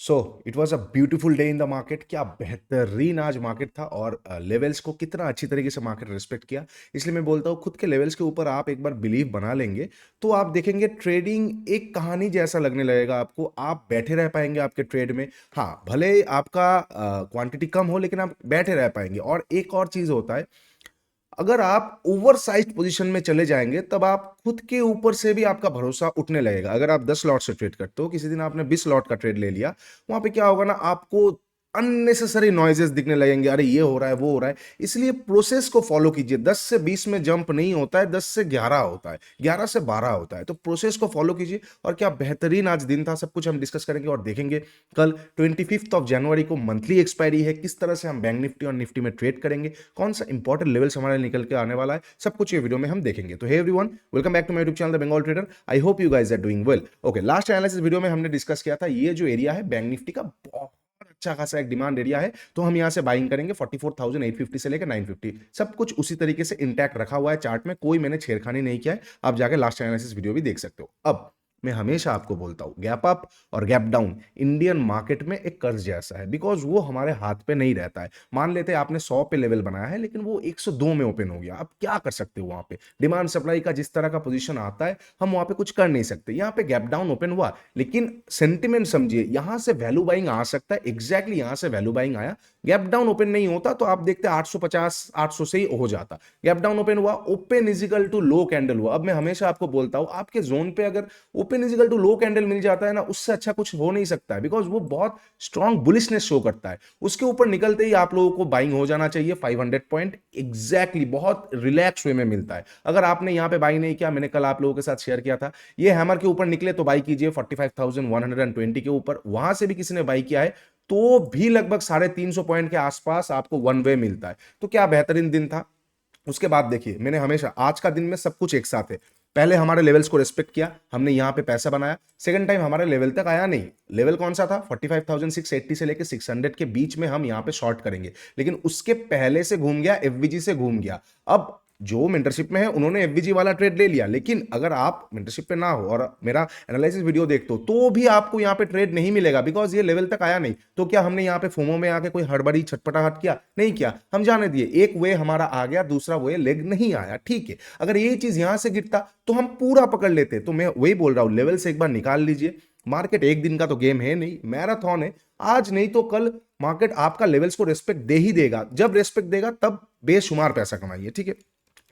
So it was a beautiful day in the market. क्या बेहतरीन आज मार्केट था और लेवल्स को कितना अच्छी तरीके से मार्केट रिस्पेक्ट किया। इसलिए मैं बोलता हूँ खुद के लेवल्स के ऊपर आप एक बार बिलीव बना लेंगे तो आप देखेंगे ट्रेडिंग एक कहानी जैसा लगने लगेगा आपको। आप बैठे रह पाएंगे आपके ट्रेड में। हाँ, भले आपका क्वांटिटी कम हो लेकिन आप बैठे रह पाएंगे। और एक और चीज होता है, अगर आप ओवरसाइज्ड पोजीशन में चले जाएंगे तब आप खुद के ऊपर से भी आपका भरोसा उठने लगेगा। अगर आप 10 लॉट से ट्रेड करते हो, किसी दिन आपने 20 लॉट का ट्रेड ले लिया, वहां पे क्या होगा ना, आपको अननेसेसरी नॉइजेस दिखने लगेंगे, अरे ये हो रहा है वो हो रहा है। इसलिए प्रोसेस को फॉलो कीजिए। 10 से 20 में जंप नहीं होता है, 10 से 11 होता है, 11 से 12 होता है। तो प्रोसेस को फॉलो कीजिए। और क्या बेहतरीन आज दिन था, सब कुछ हम डिस्कस करेंगे और देखेंगे। कल 25 जनवरी को मंथली एक्सपायरी है, किस तरह से हम बैंक निफ्टी और निफ्टी में ट्रेड करेंगे, कौन सा इंपॉर्टेंट लेवल्स हमारे निकल के आने वाला है, सब कुछ ये वीडियो में हम देखेंगे। तो hey everyone, welcome back to my YouTube channel the Bengal trader. I hope you guys are doing well. Okay, last analysis video में हमने डिस्कस किया था ये जो एरिया है बैंक निफ्टी का, बहुत अच्छा खासा एक डिमांड एरिया है। तो हम यहां से बाइंग करेंगे 44,850 से लेकर 950। सब कुछ उसी तरीके से इंटैक्ट रखा हुआ है चार्ट में, कोई मैंने छेड़खानी नहीं किया है। आप जाके लास्ट एनालिसिस वीडियो भी देख सकते हो। अब मैं हमेशा आपको बोलता हूं, गैप अप और गैप डाउन इंडियन मार्केट में एक कर्ज जैसा है, बिकॉज वो हमारे हाथ पे नहीं रहता है। मान लेते हैं आपने 100 पे लेवल बनाया है लेकिन वो 102 में ओपन हो गया, आप क्या कर सकते हो वहां पे। डिमांड सप्लाई का जिस तरह का पोजीशन आता है, हम वहां पे कुछ कर नहीं सकते। यहाँ पे गैप डाउन ओपन हुआ लेकिन सेंटिमेंट समझिए, यहां से वैल्यू बाइंग आ सकता है। एग्जैक्टली यहां से वैल्यू बाइंग आया। गैप डाउन ओपन नहीं होता तो आप देखते 850 800 से ही हो जाता। गैप डाउन ओपन हुआ, open equal to low candle हुआ। अब मैं हमेशा आपको बोलता हूं, आपके जोन पे अगर open equal to low candle मिल जाता है ना, उससे अच्छा कुछ हो नहीं सकता है, बिकॉज वो बहुत स्ट्रॉन्ग बुलिशनेस शो करता है। उसके ऊपर निकलते ही आप लोगों को बाइंग हो जाना चाहिए 500 पॉइंट एग्जैक्टली, बहुत रिलैक्स वे में मिलता है। अगर आपने यहां पे बाई नहीं किया, मैंने कल आप लोगों के साथ शेयर किया था, ये हैमर के ऊपर निकले तो बाई कीजिए 45,120 के ऊपर। वहां से भी किसी ने बाई किया है तो भी लगभग 350 पॉइंट के आसपास आपको वन वे मिलता है। तो क्या बेहतरीन दिन था। उसके बाद देखिए, मैंने हमेशा आज का दिन में सब कुछ एक साथ है। पहले हमारे लेवल्स को रिस्पेक्ट किया, हमने यहां पे पैसा बनाया। सेकंड टाइम हमारे लेवल तक आया नहीं। लेवल कौन सा था? 45,680 से लेकर 600 के बीच में हम यहां पे शॉर्ट करेंगे, लेकिन उसके पहले से घूम गया, एफवीजी से घूम गया। अब जो मेंटरशिप में है उन्होंने एफवीजी वाला ट्रेड ले लिया, लेकिन अगर आप मेंटरशिप पे ना हो और मेरा एनालिसिस वीडियो देखते हो तो भी आपको यहां पे ट्रेड नहीं मिलेगा, बिकॉज ये लेवल तक आया नहीं। तो क्या हमने यहां पे फोमो में आके कोई हड़बड़ी छटपटाहट किया? नहीं किया, हम जाने दिए। एक वे हमारा आ गया, दूसरा वे लेग नहीं आया, ठीक है। अगर ये चीज यहां से गिरता तो हम पूरा पकड़ लेते। तो मैं वही बोल रहा हूं, लेवल से एक बार निकाल लीजिए। मार्केट एक दिन का तो गेम है नहीं, मैराथन है। आज नहीं तो कल मार्केट आपका लेवल्स को रेस्पेक्ट दे ही देगा। जब रेस्पेक्ट देगा तब बेशुमार पैसा कमाइए, ठीक है।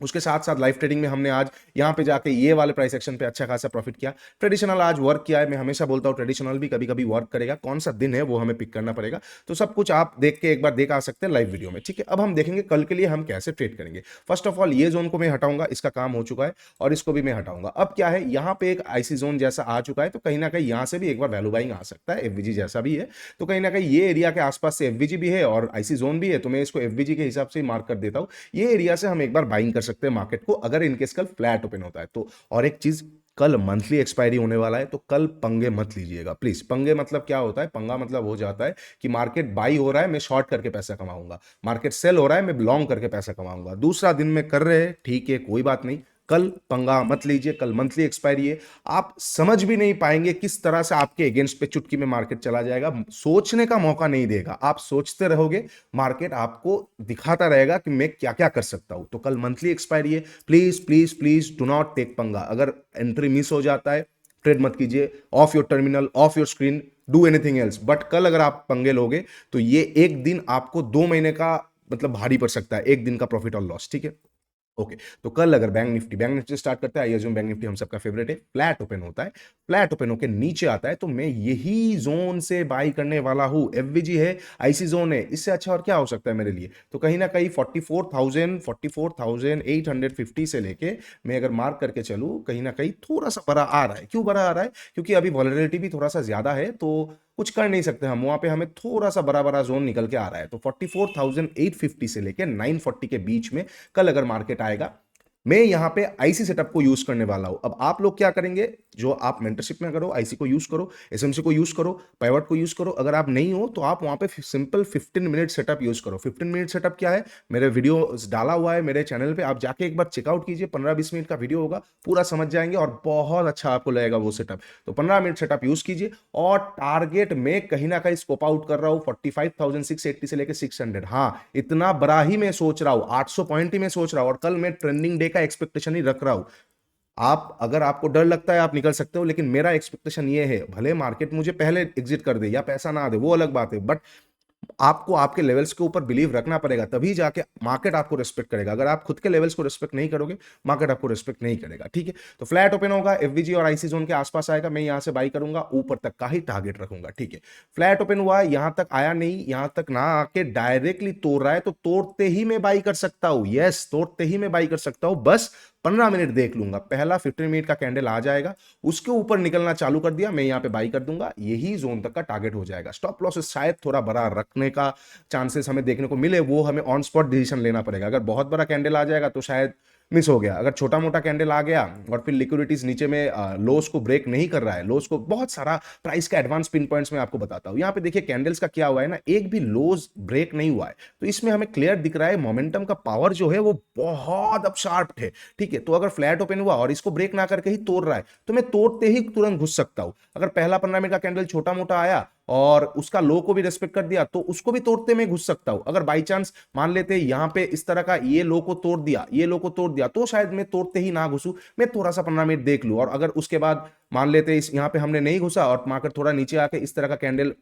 उसके साथ साथ लाइव ट्रेडिंग में हमने आज यहां पे जाके ये वाले प्राइस एक्शन पे अच्छा खासा प्रॉफिट किया। ट्रेडिशनल आज वर्क किया है। मैं हमेशा बोलता हूं ट्रेडिशनल भी कभी कभी वर्क करेगा, कौन सा दिन है वो हमें पिक करना पड़ेगा। तो सब कुछ आप देख के एक बार देख आ सकते हैं लाइव वीडियो में, ठीक है। अब हम देखेंगे कल के लिए हम कैसे ट्रेड करेंगे। फर्स्ट ऑफ ऑल ये जोन को मैं हटाऊंगा, इसका काम हो चुका है, और इसको भी मैं हटाऊंगा। अब क्या है, यहां पे एक आईसी जोन जैसा आ चुका है, तो कहीं ना कहीं यहां से भी एक बार वैल्यू बाइंग आ सकता है, एफवीजी जैसा भी है। तो कहीं ना कहीं ये एरिया के आसपास से एफवीजी भी है और आईसी जोन भी है, तो मैं इसको एफवीजी के हिसाब से मार्क कर देता हूं। ये एरिया से हम एक बार बाइंग कर सकते हैं मार्केट को, अगर इनकेस कल फ्लैट ओपन होता है तो। और एक चीज, कल मंथली एक्सपायरी होने वाला है, तो कल पंगे मत लीजिएगा प्लीज। पंगे मतलब क्या होता है? पंगा मतलब हो जाता है कि मार्केट बाई हो रहा है, मैं शॉर्ट करके पैसा कमाऊंगा। मार्केट सेल हो रहा है, मैं लॉन्ग करके पैसा कमाऊंगा। दूसरा दिन में कर रहे हैं, ठीक है, कोई बात नहीं। कल पंगा मत लीजिए, कल मंथली एक्सपायरी है। आप समझ भी नहीं पाएंगे किस तरह से आपके अगेंस्ट पे चुटकी में मार्केट चला जाएगा। सोचने का मौका नहीं देगा, आप सोचते रहोगे, मार्केट आपको दिखाता रहेगा कि मैं क्या क्या कर सकता हूं। तो कल मंथली एक्सपायरी है, please please please do not take पंगा। अगर एंट्री मिस हो जाता है, ट्रेड मत कीजिए, of your terminal, of your screen, do anything else. But कल अगर आप पंगे लोगे तो ये एक दिन आपको 2 महीने का मतलब भारी पड़ सकता है, एक दिन का प्रॉफिट और लॉस, ठीक है। ओके, तो कल अगर बैंक निफ्टी से स्टार्ट करता है, आइए बैंक निफ्टी हम सबका फेवरेट है, फ्लैट ओपन होता है, फ्लैट ओपन होकर नीचे आता है, तो मैं यही जोन से बाई करने वाला हूं। एफवीजी है, आईसी जोन है, इससे अच्छा और क्या हो सकता है मेरे लिए। तो कहीं ना कहीं 44,850 से लेके मैं अगर मार्क करके चलूं, कहीं ना कहीं थोड़ा सा बड़ा आ रहा है। क्यों बड़ा आ रहा है? क्योंकि अभी वॉलेटिलिटी भी थोड़ा सा ज्यादा है, तो कुछ कर नहीं सकते हम वहां पे, हमें थोड़ा सा बड़ा बड़ा जोन निकल के आ रहा है। तो 44,850 से लेके 940 के बीच में कल अगर मार्केट आएगा, मैं यहाँ पे आईसी सेटअप को यूज करने वाला हूं। अब आप लोग क्या करेंगे, जो आप मेंटरशिप में करो, आईसी को यूज करो, एसएमसी को यूज करो, पाइवट को यूज करो। अगर आप नहीं हो तो आप वहां पे सिंपल 15 मिनट सेटअप यूज करो। 15 मिनट सेटअप क्या है, मेरे वीडियो डाला हुआ है मेरे चैनल पे, आप जाके एक बार चेकआउट कीजिए। 15-20 मिनट का वीडियो होगा, पूरा समझ जाएंगे और बहुत अच्छा आपको लगेगा वो सेटअप। तो 15 मिनट सेटअप यूज कीजिए। और टारगेट में कहीं ना कहीं स्कोप आउट कर रहा हूं 45,680 से लेकर 600। हाँ, इतना बड़ा ही मैं सोच रहा हूं, 800 पॉइंट ही मैं सोच रहा हूं, और कल मैं ट्रेंडिंग डे का एक्सपेक्टेशन ही रख रहा हूं। आप, अगर आपको डर लगता है आप निकल सकते हो, लेकिन मेरा एक्सपेक्टेशन ये है, भले मार्केट मुझे पहले एग्जिट कर दे या पैसा ना दे वो अलग बात है, बट आपको आपके लेवल्स के ऊपर बिलीव रखना पड़ेगा, तभी जाके मार्केट आपको रिस्पेक्ट करेगा। अगर आप खुद के लेवल्स को रिस्पेक्ट नहीं करोगे, मार्केट आपको रिस्पेक्ट नहीं करेगा। ठीक है, तो फ्लैट ओपन होगा, एफवीजी और आईसी जोन के आसपास आएगा, मैं यहां से बाई करूंगा, ऊपर तक का ही टारगेट रखूंगा। ठीक है, फ्लैट ओपन हुआ, यहां तक आया नहीं, यहां तक ना आके डायरेक्टली तोड़ रहा है, तो तोड़ते ही मैं बाई कर सकता हूं। यस, तोड़ते ही मैं बाई कर सकता हूं, बस 15 मिनट देख लूंगा। पहला 15 मिनट का कैंडल आ जाएगा, उसके ऊपर निकलना चालू कर दिया, मैं यहां पे बाई कर दूंगा, यही जोन तक का टारगेट हो जाएगा। स्टॉप लॉस शायद थोड़ा बड़ा रखने का चांसेस हमें देखने को मिले, वो हमें ऑन स्पॉट डिसीजन लेना पड़ेगा। अगर बहुत बड़ा कैंडल आ जाएगा तो शायद मिस हो गया। अगर छोटा मोटा कैंडल आ गया और फिर लिक्विडिटीज नीचे में लोस को ब्रेक नहीं कर रहा है, लोस को, बहुत सारा प्राइस का एडवांस पिन पॉइंट्स में आपको बताता हूं। यहां पे देखिए कैंडल्स का क्या हुआ है ना, एक भी लोस ब्रेक नहीं हुआ है, तो इसमें हमें क्लियर दिख रहा है मोमेंटम का पावर जो है वो बहुत अब शार्प है। ठीक है, तो अगर फ्लैट ओपन हुआ और इसको ब्रेक ना करके ही तोड़ रहा है, तो मैं तोड़ते ही तुरंत घुस सकता हूं। अगर पहला 15 मिनट का कैंडल छोटा मोटा आया और उसका लो को भी रेस्पेक्ट कर दिया, तो उसको भी तोड़ते मैं घुस सकता हूं। अगर बाई चांस मान लेते यहां पे इस तरह का ये लो को तोड़ दिया, ये लो को तोड़ दिया, तो शायद मैं तोड़ते ही ना घुसूं, मैं थोड़ा सा 15 मिनट देख लूं। और अगर उसके बाद मान लेते इस यहां पे हमने नहीं घुसा और मार्केट थोड़ा नीचे आके इस तरह का कैंडल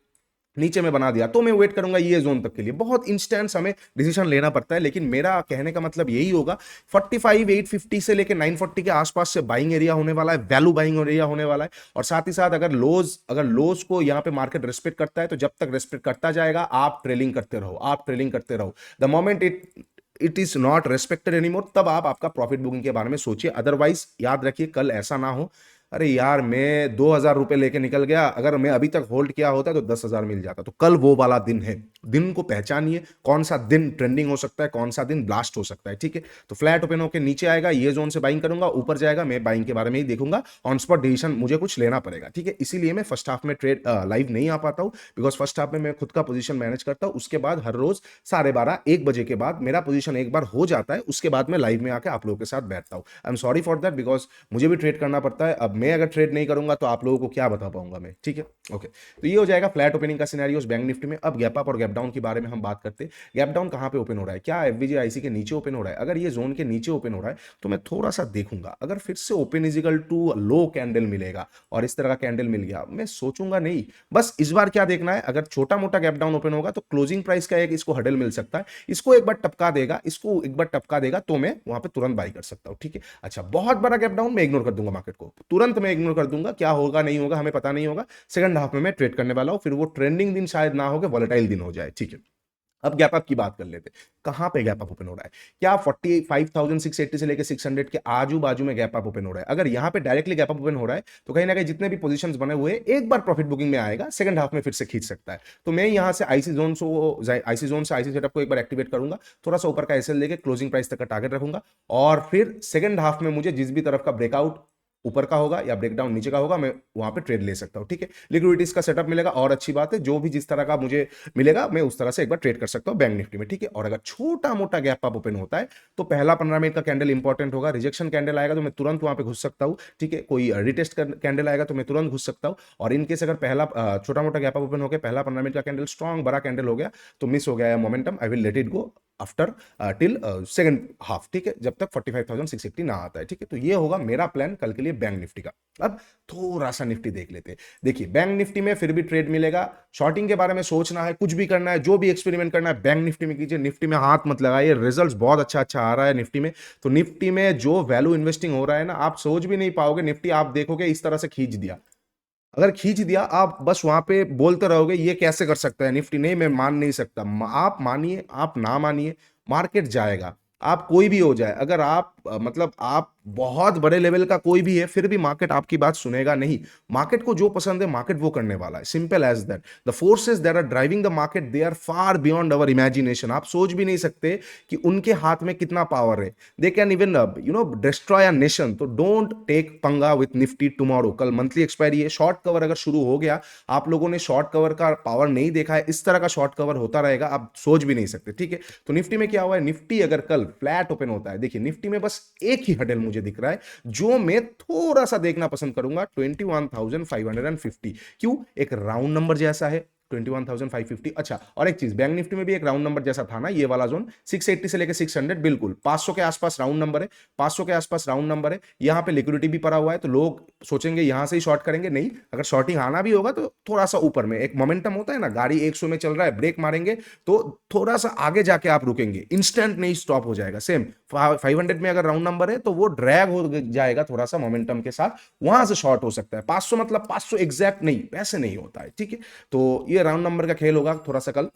नीचे में बना दिया, तो मैं वेट करूंगा ये जोन तक के लिए। बहुत इंस्टेंट्स हमें डिसीजन लेना पड़ता है, लेकिन मेरा कहने का मतलब यही होगा, 45,850 से लेकर 940 के आसपास से बाइंग एरिया होने वाला है, वैल्यू बाइंग एरिया होने वाला है। और साथ ही साथ अगर लोज को यहाँ पे मार्केट रिस्पेक्ट करता है, तो जब तक रिस्पेक्ट करता जाएगा आप ट्रेलिंग करते रहो, आप ट्रेलिंग करते रहो। The moment it is not respected anymore, तब आप आपका प्रॉफिट बुकिंग के बारे में सोचिए। अदरवाइज याद रखिए, कल ऐसा ना हो, अरे यार मैं 2,000 रुपए लेके निकल गया, अगर मैं अभी तक होल्ड किया होता तो 10,000 मिल जाता। तो कल वो वाला दिन है। दिन को पहचानिए, कौन सा दिन ट्रेंडिंग हो सकता है, कौन सा दिन ब्लास्ट हो सकता है। ठीक है, तो फ्लैट ओपन होकर नीचे आएगा, ये जोन से बाइंग करूंगा, ऊपर जाएगा, मैं बाइंग के बारे में ही देखूंगा। ऑन स्पॉट डिसीजन मुझे कुछ लेना पड़ेगा। ठीक है, इसीलिए मैं फर्स्ट हाफ में ट्रेड लाइव नहीं आ पाता हूं, बिकॉज फर्स्ट हाफ में मैं खुद का पोजीशन मैनेज करता हूं। उसके बाद हर रोज 12:30-1 बजे के बाद मेरा पोजीशन एक बार हो जाता है, उसके बाद मैं लाइव में आके आप लोगों के साथ बैठता हूं। I am sorry for that, because मुझे भी ट्रेड करना पड़ता है। अब मैं अगर ट्रेड नहीं करूंगा तो आप लोगों को क्या बता पाऊंगा मैं। ठीक है, ओके, तो ये हो जाएगा फ्लैट ओपनिंग का सिनेरियोस बैंक निफ्टी में। अब गैप अप और गैप डाउन के बारे में हम बात करते हैं। गैप डाउन कहां पे ओपन हो रहा है, क्या एफवीजी आईसी के नीचे ओपन हो रहा है? अगर ये जोन के नीचे ओपन हो रहा है तो मैं थोड़ा सा देखूंगा, अगर फिर से open equal to low candle मिलेगा और इस तरह का कैंडल मिल गया, मैं सोचूंगा नहीं। बस इस बार क्या देखना है, अगर छोटा मोटा गैप डाउन ओपन होगा तो क्लोजिंग प्राइस का एक इसको हडल मिल सकता है, इसको एक बार टपका देगा, इसको एक बार टपका देगा, तो मैं वहां पे तुरंत बाई कर सकता हूं। ठीक है, अच्छा, बहुत बड़ा गैप डाउन मैं इग्नोर कर दूंगा, मार्केट को तुरंत मैं इग्नोर कर दूंगा, क्या होगा नहीं होगा हमें पता नहीं होगा। सेकंड हाफ में मैं ट्रेड करने वाला हूं, फिर वो ट्रेंडिंग दिन शायद ना हो के वॉलेटाइल दिन हो जाए। ठीक है, अब गैप अप की बात कर लेते हैं। कहां पे गैप अप ओपन हो रहा है, क्या 45,680 से लेकर 600 के आजू बाजू में गैप अप ओपन हो रहा है? अगर यहां पे डायरेक्टली गैप अप ओपन हो रहा है तो कहीं ना कहीं जितने भी पोजीशंस बने हुए एक बार प्रॉफिट बुकिंग में आएगा, सेकंड हाफ में फिर से खींच सकता है। तो मैं यहां से आईसी सेटअप को एक बार एक्टिवेट करूंगा, थोड़ा सा ऊपर का एसएल लेके क्लोजिंग प्राइस तक का टारगेट रखूंगा, और फिर सेकंड हाफ में मुझे जिस भी तरफ का ब्रेकआउट ऊपर का होगा या ब्रेकडाउन नीचे का होगा, मैं वहां पे ट्रेड ले सकता हूं। ठीक है, लिक्विडिटीज का सेटअप मिलेगा और अच्छी बात है, जो भी जिस तरह का मुझे मिलेगा मैं उस तरह से एक बार ट्रेड कर सकता हूं बैंक निफ्टी में। ठीक है, और अगर छोटा मोटा गैप अप ओपन होता है तो पहला 15 मिनट का कैंडल इंपॉर्टेंट होगा। रिजेक्शन कैंडल आएगा तो मैं तुरंत वहां पे घुस सकता हूं। ठीक है, कोई रिटेस्ट कैंडल आएगा तो मैं तुरंत घुस सकता हूं। और इनकेस अगर पहला छोटा मोटा गैप अप ओपन हो गया, पहला 15 मिनट का कैंडल स्ट्रॉन्ग बड़ा कैंडल हो गया, तो मिस हो गया है momentum, I will let it go after till second half. ठीक है, जब तक 45,680 ना आता है। ठीक है, तो ये होगा मेरा प्लान कल के लिए बैंक निफ्टी का। अब थोड़ा सा निफ्टी देख लेते हैं। देखिए, बैंक निफ्टी में फिर भी ट्रेड मिलेगा, शॉर्टिंग के बारे में सोचना है, कुछ भी करना है, जो भी एक्सपेरिमेंट करना है बैंक निफ्टी में कीजिए। निफ्टी में हाथ मत लगाइए, रिजल्ट्स बहुत अच्छा अच्छा आ रहा है निफ्टी में। तो निफ्टी में जो वैल्यू इन्वेस्टिंग हो रहा है ना, आप सोच भी नहीं पाओगे। निफ्टी आप देखोगे इस तरह से खींच दिया, अगर खींच दिया आप बस वहां पे बोलते रहोगे ये कैसे कर सकता है निफ्टी, नहीं मैं मान नहीं सकता। आप मानिए, आप ना मानिए, मार्केट जाएगा। आप कोई भी हो जाए, अगर आप मतलब आप बहुत बड़े लेवल का कोई भी है फिर भी मार्केट आपकी बात सुनेगा नहीं। मार्केट को जो पसंद है मार्केट वो करने वाला है, simple as that. The forces that are driving the market they are far beyond our imagination. आप सोच भी नहीं सकते कि उनके हाथ में कितना पावर है। They can even destroy a nation. तो डोंट टेक पंगा विथ निफ्टी टुमारो। कल मंथली एक्सपायरी है, शॉर्ट कवर अगर शुरू हो गया, आप लोगों ने शॉर्ट कवर का पावर नहीं देखा है, इस तरह का शॉर्ट कवर होता रहेगा, आप सोच भी नहीं सकते, ठीक है। तो निफ्टी में क्या हुआ है, निफ्टी अगर कल फ्लैट ओपन होता है, देखिए निफ्टी में बस एक ही हडल मुझे दिख रहा है जो मैं थोड़ा सा देखना पसंद करूंगा, 21,550। क्यों, एक राउंड नंबर जैसा है 21,550। अच्छा, और एक चीज, बैंक निफ्टी में भी एक राउंड नंबर जैसा था ना, ये वाला जोन 680 से लेकर 600, बिल्कुल 500 के आसपास राउंड नंबर है, 500 के आसपास राउंड नंबर है। यहां पे लिक्विडिटी भी पड़ा हुआ है, तो लोग सोचेंगे यहां से ही शॉर्ट करेंगे, नहीं, अगर शॉर्टिंग आना भी होगा तो थोड़ा सा ऊपर में, एक मोमेंटम होता है ना, गाड़ी 100 में चल रहा है, ब्रेक मारेंगे तो थोड़ा सा आगे जाके आप रुकेंगे, इंस्टेंट नहीं स्टॉप हो जाएगा। सेम 500 में अगर राउंड नंबर है तो वो ड्रैग हो जाएगा थोड़ा सा मोमेंटम के साथ, वहां से शॉर्ट हो सकता है। 500 मतलब 500 एग्जैक्ट नहीं, वैसे नहीं होता है, ठीक है। तो ये राउंड नंबर का खेल होगा थोड़ा सा कल।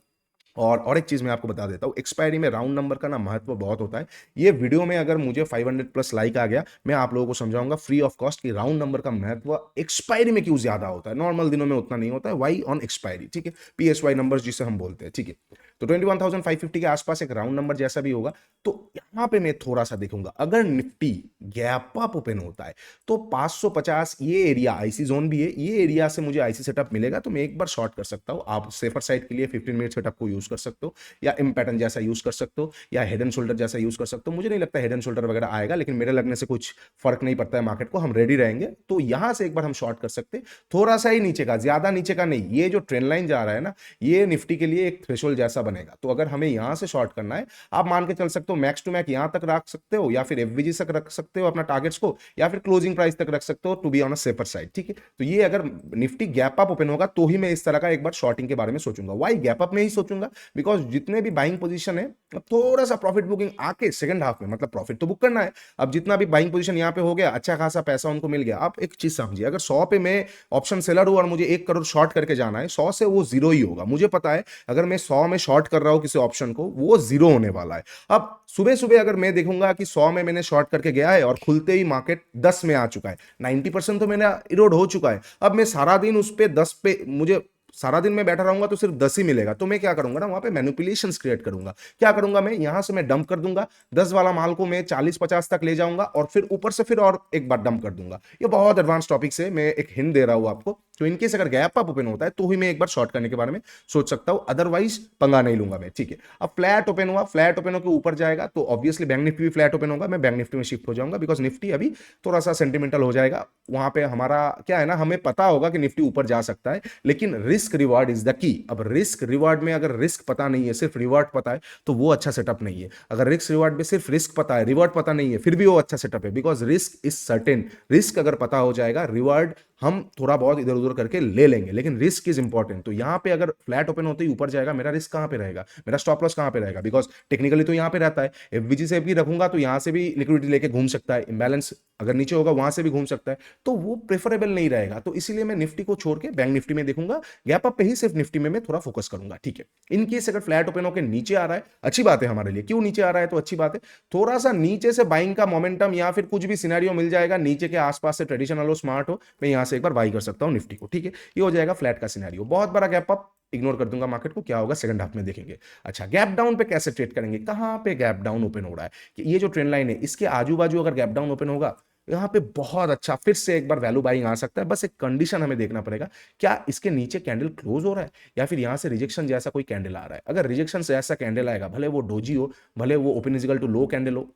और एक चीज मैं आपको बता देता हूं, एक्सपायरी में राउंड नंबर का ना महत्व बहुत होता है। ये वीडियो में अगर मुझे 500 प्लस लाइक आ गया, मैं आप लोगों को समझाऊंगा फ्री ऑफ कॉस्ट कि राउंड नंबर का महत्व एक्सपायरी में क्यों ज्यादा होता है, नॉर्मल दिनों में उतना नहीं होता है, वाई ऑन एक्सपायरी, ठीक है। पीएसवाई नंबर जिसे हम बोलते हैं, ठीक है। तो 21,550 के आसपास एक राउंड नंबर जैसा भी होगा, तो यहां पे मैं थोड़ा सा देखूंगा, अगर निफ्टी गैप अप ओपन होता है तो 550 ये एरिया आईसी जोन भी है, ये एरिया से मुझे आईसी सेटअप मिलेगा तो मैं एक बार शॉर्ट कर सकता हूं। आप सेफर साइड के लिए 15 मिनट सेटअप को यूज कर सकते हो, या एम पैटर्न जैसा यूज कर सकते हो, या हेड एंड शोल्डर जैसा यूज कर सकते हो। मुझे नहीं लगता हेड एंड शोल्डर वगैरह आएगा, लेकिन मेरे लगने से कुछ फर्क नहीं पड़ता है मार्केट को, हम रेडी रहेंगे। तो यहां से एक बार हम शॉर्ट कर सकते, थोड़ा सा ही नीचे का, ज्यादा नीचे का नहीं। ये जो ट्रेंड लाइन जा रहा है ना, ये निफ्टी के लिए एक थ्रेशोल्ड जैसा बनेगा। तो अगर हमें यहां से शॉर्ट करना है, आप मान के चल सकते हो मैक्स टू मैक्स यहां तक रख सकते हो, या फिर एफवीजी तक रख सकते हो अपना टारगेट्स को, या फिर क्लोजिंग प्राइस तक रख सकते हो, to be on a safer side, ठीक है। तो ये अगर निफ्टी गैप अप ओपन होगा तो ही मैं इस तरह का एक बार शॉर्टिंग के बारे में सोचूंगा। वाई गैप अप में ही सोचूंगा, बिकॉज जितने भी बाइंग पोजीशन है, अब थोड़ा सा प्रॉफिट बुकिंग आके सेकंड हाफ में, मतलब प्रॉफिट तो बुक करना है। अब जितना भी बाइंग पोजीशन यहां पे हो गया, अच्छा खासा पैसा उनको मिल गया। आप एक चीज समझिए, अगर 100 पे मैं ऑप्शन सेलर हूं और मुझे 1 करोड़ शॉर्ट करके जाना है, 100 से वो जीरो ही होगा, मुझे पता है। अगर मैं 100 में शॉर्ट कर रहा हूं किसी ऑप्शन को, वो जीरो होने वाला है। अब सुबह सुबह अगर मैं देखूंगा कि 100 में मैंने शॉर्ट करके गया है और खुलते ही मार्केट 10 में आ चुका है, 90% तो मेरा इरोड हो चुका है। अब मैं सारा दिन उस पे 10 पे, मुझे सारा दिन मैं बैठा रहूंगा तो सिर्फ 10 ही मिलेगा, तो मैं क्या करूंगा ना, वहां पे मैनिपुलेशंस क्रिएट करूंगा। क्या करूंगा मैं, यहां से मैं डंप कर दूंगा, 10 वाला माल को मैं 40-50 तक ले जाऊंगा, और फिर ऊपर से फिर और एक बार डंप कर दूंगा। ये बहुत एडवांस टॉपिक से मैं एक हिंट दे रहा हूं आपको। तो इनकेस अगर गैप अप ओपन होता है तो ही मैं एक बार शॉर्ट करने के बारे में सोच सकता हूं, अदरवाइज पंगा नहीं लूंगा मैं, ठीक है। अब फ्लैट ओपन हुआ, फ्लैट ओपन होकर ऊपर जाएगा तो ऑब्वियसली बैंक निफ्टी भी फ्लैट ओपन होगा, मैं बैंक निफ्टी में शिफ्ट हो जाऊंगा, बिकॉज निफ्टी अभी थोड़ा सा सेंटिमेंटल हो जाएगा। वहां पे हमारा क्या है ना, हमें पता होगा कि निफ्टी ऊपर जा सकता है, लेकिन risk reward is the key. अब रिस्क रिवार्ड में अगर रिस्क पता नहीं है, सिर्फ रिवार्ड पता है, तो वो अच्छा सेटअप नहीं है। अगर रिस्क रिवार्ड में सिर्फ रिस्क पता है, रिवार्ड पता नहीं है, फिर भी वो अच्छा सेटअप है, because risk is certain. Risk अगर पता हो जाएगा, रिवार्ड हम थोड़ा बहुत इधर उधर करके ले लेंगे, लेकिन रिस्क इज इंपॉर्टेंट। तो यहां पे अगर फ्लैट ओपन होते ही ऊपर जाएगा, मेरा रिस्क कहां पे रहेगा, मेरा स्टॉप लॉस कहां पे रहेगा, बिकॉज टेक्निकली तो यहां पे रहता है। एफवीजी से भी रखूंगा तो यहां से भी लिक्विडिटी लेके घूम सकता है, इंबैलेंस अगर नीचे होगा वहां से भी घूम सकता है, तो वो प्रेफरेबल नहीं रहेगा। तो इसीलिए मैं निफ्टी को छोड़ के बैंक निफ्टी में देखूंगा, गैप अप पे ही सिर्फ निफ्टी में मैं थोड़ा फोकस करूंगा, ठीक है। इनकेस अगर फ्लैट ओपन होकर नीचे आ रहा है, अच्छी बात है हमारे लिए। क्यों नीचे आ रहा है तो अच्छी बात है, थोड़ा सा नीचे से बाइंग का मोमेंटम या फिर कुछ भी सिनेरियो मिल जाएगा, नीचे के आसपास से ट्रेडिशनल हो, स्मार्ट हो, मैं यहां से एक बार बाई कर सकता हूं निफ्टी को, ठीक है। ये हो जाएगा फ्लैट का सिनेरियो। बहुत बड़ा गैप अप इग्नोर कर दूंगा मार्केट को, क्या होगा सेकंड हाफ में देखेंगे। अच्छा, गैप डाउन पे कैसे ट्रेड करेंगे, कहां पे गैप डाउन ओपन हो रहा है, कि ये जो ट्रेंड लाइन है इसके आजू बाजू अगर गैप डाउन ओपन होगा, यहाँ पे बहुत अच्छा फिर से एक बार वैल्यू बाइंग आ सकता है। बस एक कंडीशन हमें देखना पड़ेगा, क्या इसके नीचे कैंडल क्लोज हो रहा है, या फिर यहां से रिजेक्शन जैसा कोई कैंडल आ रहा है। अगर रिजेक्शन से ऐसा कैंडल आएगा, भले वो डोजी हो, भले वो open equal to low candle हो,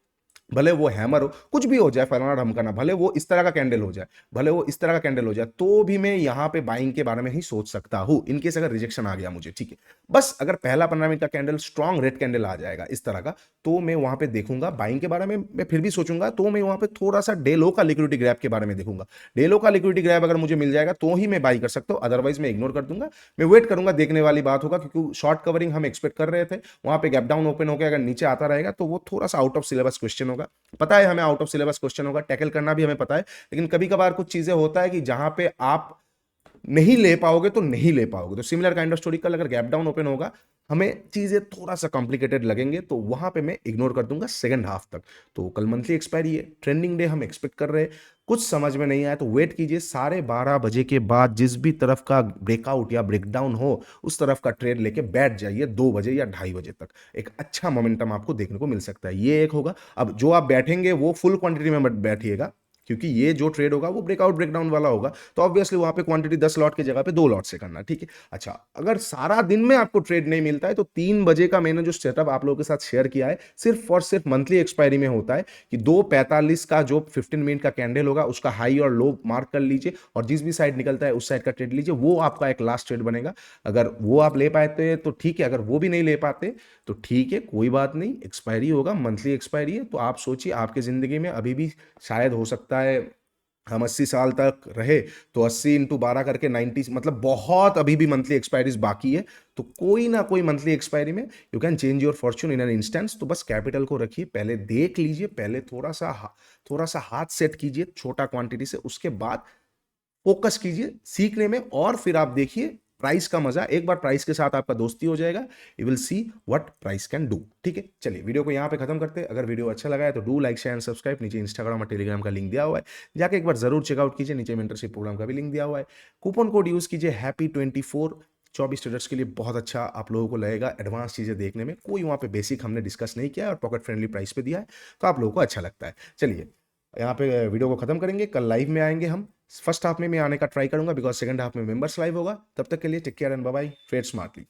भले वो हैमर हो, कुछ भी हो जाए, फलाना ढमकाना, भले वो इस तरह का कैंडल हो जाए, भले वो इस तरह का कैंडल हो जाए, तो भी मैं यहां पे बाइंग के बारे में ही सोच सकता हूं, इनकेस अगर रिजेक्शन आ गया मुझे, ठीक है। बस अगर पहला 15 मिनट का कैंडल स्ट्रॉन्ग रेड कैंडल आ जाएगा इस तरह का, तो मैं वहां पे देखूंगा बाइंग के बारे में, मैं फिर भी सोचूंगा, तो मैं वहां पे थोड़ा सा डे लो का लिक्विडिटी ग्रैब के बारे में देखूंगा। डे लो का लिक्विडिटी ग्रैब अगर मुझे मिल जाएगा तो ही मैं बाई कर सकता हूं, अदरवाइज मैं इग्नोर कर दूंगा। मैं वेट करूंगा, देखने वाली बात होगा, क्योंकि शॉर्ट कवरिंग हम एक्सपेक्ट कर रहे थे, वहां पे गैप डाउन ओपन होकर अगर नीचे आता रहेगा तो वो थोड़ा सा आउट ऑफ सिलेबस क्वेश्चन होगा। पता है हमें आउट ऑफ सिलेबस क्वेश्चन होगा, टैकल करना भी हमें पता है, लेकिन कभी कभार कुछ चीजें होता है कि जहां पे आप नहीं ले पाओगे तो नहीं ले पाओगे। तो सिमिलर काइंड ऑफ स्टोरी, कल अगर गैप डाउन ओपन होगा, हमें चीज़ें थोड़ा-सा कॉम्प्लिकेटेड लगेंगे, तो वहाँ पे मैं इग्नोर कर दूँगा सेकंड हाफ तक। तो कल मंथली एक्सपायरी है, ट्रेंडिंग डे हम एक्सपेक्ट कर रहे हैं, कुछ समझ में नहीं आया तो वेट कीजिए, साढ़े 12 बजे के बाद जिस भी तरफ का ब्रेकआउट या ब्रेकडाउन हो, उस तरफ का ट्रेड लेके बैठ जाइए 2 बजे या ढाई बजे तक। एक अच्छा मोमेंटम आपको देखने को मिल सकता है, ये एक होगा। अब जो आप बैठेंगे वो फुल क्वांटिटी में मत बैठिएगा, क्योंकि ये जो ट्रेड होगा वो ब्रेकआउट ब्रेकडाउन वाला होगा, तो ऑब्वियसली वहाँ पे क्वांटिटी 10 लॉट की जगह पे 2 लॉट से करना, ठीक है? अच्छा, अगर सारा दिन में आपको ट्रेड नहीं मिलता है तो 3 बजे का मैंने जो सेटअप आप लोगों के साथ शेयर किया है, सिर्फ और सिर्फ मंथली एक्सपायरी में होता है कि 2:45 का जो 15 मिनट का कैंडल होगा उसका हाई और लो मार्क कर लीजिए और जिस भी साइड निकलता है उस साइड का ट्रेड लीजिए, वो आपका एक लास्ट ट्रेड बनेगा। अगर वो आप ले पाते हैं तो ठीक है, अगर वो भी नहीं ले पाते तो ठीक है, कोई बात नहीं, एक्सपायरी होगा, मंथली एक्सपायरी है, तो आप सोचिए आपकी ज़िंदगी में अभी भी शायद हो सकता है हम 80 साल तक रहे, तो 80 इंटू 12 करके 90, मतलब बहुत अभी भी मंथली एक्सपायरीज बाकी है। तो कोई ना कोई मंथली एक्सपायरी में you can change your Fortune in an instance. तो बस कैपिटल को रखिए, पहले देख लीजिए, पहले थोड़ा सा हाथ सेट कीजिए छोटा क्वांटिटी से, उसके बाद फोकस कीजिए सीखने में और फिर आप देखिए प्राइस का मजा। एक बार प्राइस के साथ आपका दोस्ती हो जाएगा, you will see what price can do. ठीक है, चलिए वीडियो को यहाँ पे खत्म करते हैं। अगर वीडियो अच्छा लगा है तो do like share and subscribe. नीचे इंस्टाग्राम और टेलीग्राम का लिंक दिया हुआ है, जाके एक बार जरूर चेकआउट कीजिए। नीचे मेंटरशिप प्रोग्राम का भी लिंक दिया हुआ है, कूपन कोड यूज कीजिए हैप्पी24। 24 ट्रेडर्स के लिए बहुत अच्छा आप लोगों को लगेगा, एडवांस चीज़ें देखने में कोई वहाँ पे बेसिक हमने डिस्कस नहीं किया है और पॉकेट फ्रेंडली प्राइस पे दिया है, तो आप लोगों को अच्छा लगता है। चलिए यहाँ पे वीडियो को खत्म करेंगे, कल लाइव में आएंगे हम। फर्स्ट हाफ में मैं आने का ट्राई करूंगा बिकॉज सेकंड हाफ में मेंबर्स लाइव होगा। तब तक के लिए take care and bye bye, trade smartly.